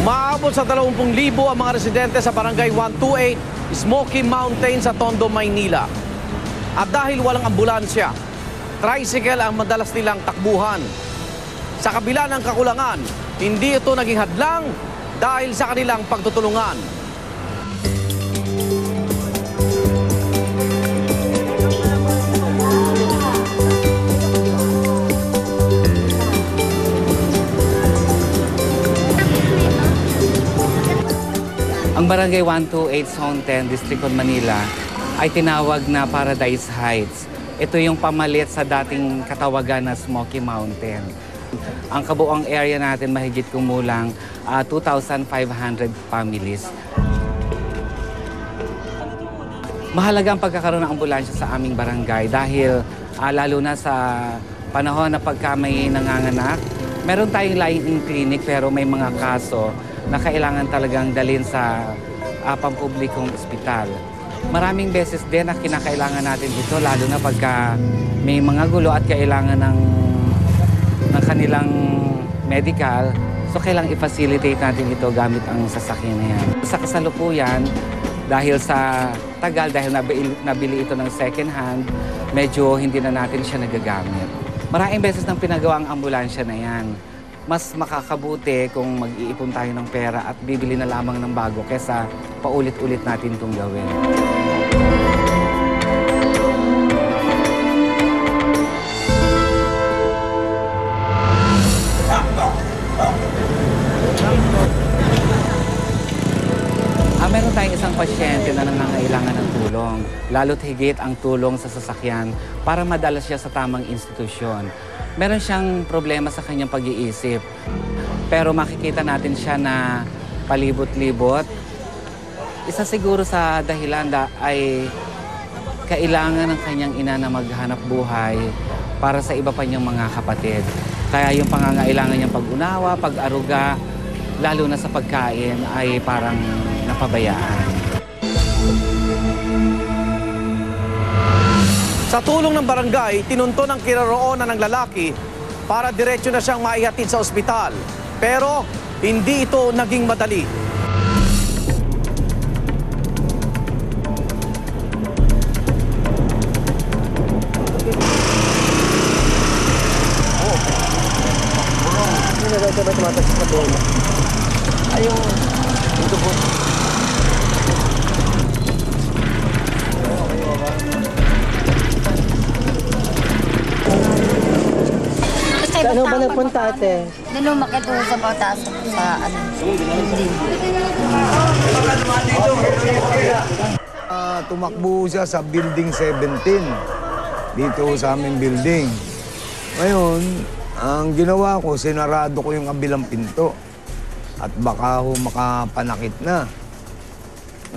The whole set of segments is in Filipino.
Umaabot sa 20,000 ang mga residente sa Barangay 128, Smoky Mountain sa Tondo, Maynila. At dahil walang ambulansya, tricycle ang madalas nilang takbuhan. Sa kabila ng kakulangan, hindi ito naging hadlang dahil sa kanilang pagtutulungan. Ang Barangay 128, Zone 10, District of Manila ay tinawag na Paradise Heights. Ito yung pamalit sa dating katawagan na Smoky Mountain. Ang kabuang area natin mahigit kumulang 2,500 families. Mahalaga ang pagkakaroon ng ambulansya sa aming barangay dahil lalo na sa panahon na pagka may nanganganak, meron tayong lying-in clinic pero may mga kaso na kailangan talagang dalhin sa pampublikong ospital. Maraming beses din na kinakailangan natin ito, lalo na pagka may mga gulo at kailangan ng kanilang medical. So kailangan i-facilitate natin ito gamit ang sasakyan na yan. Sa kasalukuyan, dahil sa tagal, dahil nabili ito ng second hand, medyo hindi na natin siya nagagamit. Maraming beses nang pinagawa ang ambulansya na yan. Mas makakabuti kung mag-iipon tayo ng pera at bibili na lamang ng bago kesa paulit-ulit natin itong gawin. Meron tayong isang pasyente na nangangailangan ng tulong, lalo't higit ang tulong sa sasakyan para madala siya sa tamang institusyon. Meron siyang problema sa kanyang pag-iisip, pero makikita natin siya na palibot-libot. Isa siguro sa dahilan ay kailangan ng kanyang ina na maghanap buhay para sa iba pa niyang mga kapatid. Kaya yung pangangailangan niyang pag-unawa, pag-aruga, lalo na sa pagkain ay parang napabayaan. Sa tulong ng barangay, tinunto ng kinaroonan ng lalaki para diretso na siyang maihatid sa ospital. Pero hindi ito naging madali. Ano ba nagpunta ate? Nilumakit ko sa pagtaas sa building. Tumakbo siya sa building 17, dito sa aming building. Ngayon, ang ginawa ko, sinarado ko yung kabilang pinto. At baka ho makapanakit na.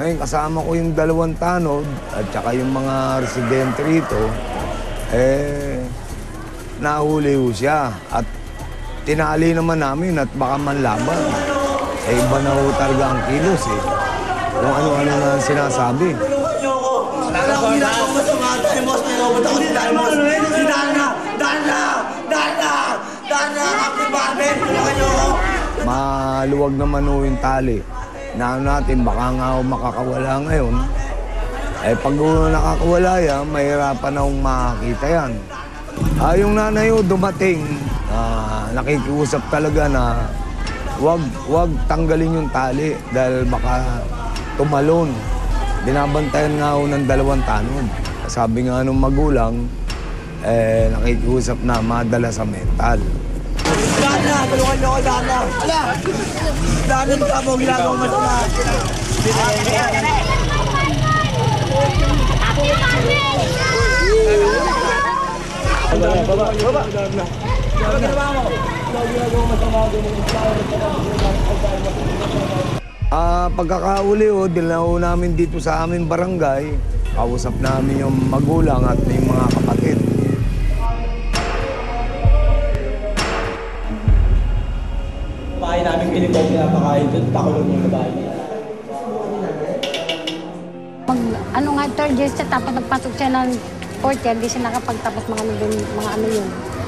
Ngayon, kasama ko yung 2 tanod at saka yung mga residente rito, nahuli ho siya at tinali naman namin at baka manlaban. Iba na ho talaga ang kilos eh. Kung ano-ano na sinasabi. Maluwag naman ho yung tali. Na natin baka nga ho makakawala ngayon. Pag nakakawala yan, mahirapan na hong makakita yan. Yung nanay ho dumating, nakikiusap talaga na wag tanggalin yung tali dahil baka tumalon. Binabantayan nga ho ng 2 tanod. Sabi nga nung magulang, nakikiusap na madala sa mental. Dana, tulungan niyo ako, Dana. Ala! Dana, baka mo ginagawang masama. Pagkakauli ho, dinala namin dito sa aming barangay. Kausap namin yung magulang at yung mga kapatid. Pakain namin pinipog na pakain doon, pakulong yung babae. Ano nga, 3rd year siya, tapos nagpasok siya ng 4th year, hindi siya nakapagtapos mga ano yun.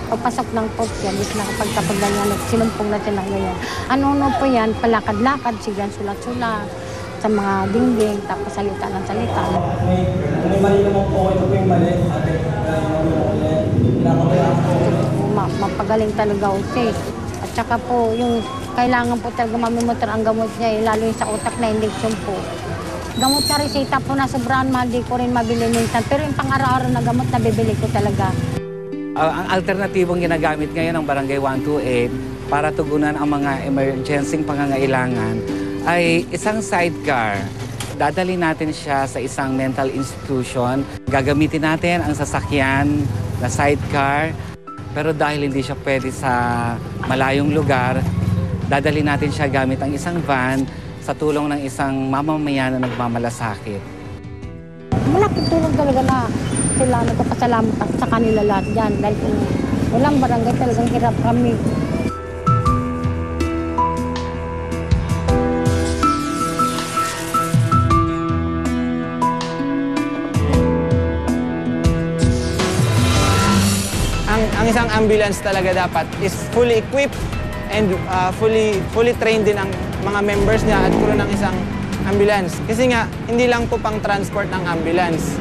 Papasok ng post yan, is nakapagkapag ganyan, sinumpong na sila ngayon. Ano po yan, palakad-lakad, sigan sulat-sulat sa mga dingding, tapos salita ng salita. May mali naman po, ito po yung mali. Mapagaling talaga ho siya. At saka po, yung kailangan po talaga mamimotor ang gamot niya, lalo yung sa utak na injection po. Gamot na resita po na sobrang mahal, di ko rin mabili minsan. Pero yung pang-araw-araw na gamot, nabibili ko talaga. Ang alternatibong ginagamit ngayon ng Barangay 128 para tugunan ang mga emergency pangangailangan ay isang sidecar. Dadali natin siya sa isang mental institution. Gagamitin natin ang sasakyan na sidecar. Pero dahil hindi siya pwede sa malayong lugar, dadali natin siya gamit ang isang van sa tulong ng isang mamamayan na nagmamalasakit. Malaking tulong talaga na sila nagpapasalamat ako sa kanila lahat dyan. Dahil kung walang barangay talagang hirap kami. Ang isang ambulance talaga dapat is fully equipped and fully trained din ang mga members niya at crew ng isang ambulance. Kasi nga, hindi lang po pang transport ng ambulance.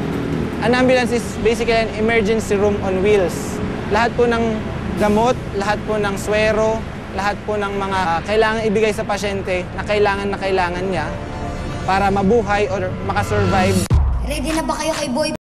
An ambulance is basically an emergency room on wheels. Lahat po ng gamot, lahat po ng swero, lahat po ng mga kailangan ibigay sa pasyente na kailangan niya para mabuhay or makasurvive. Ready na ba kayo kay Boy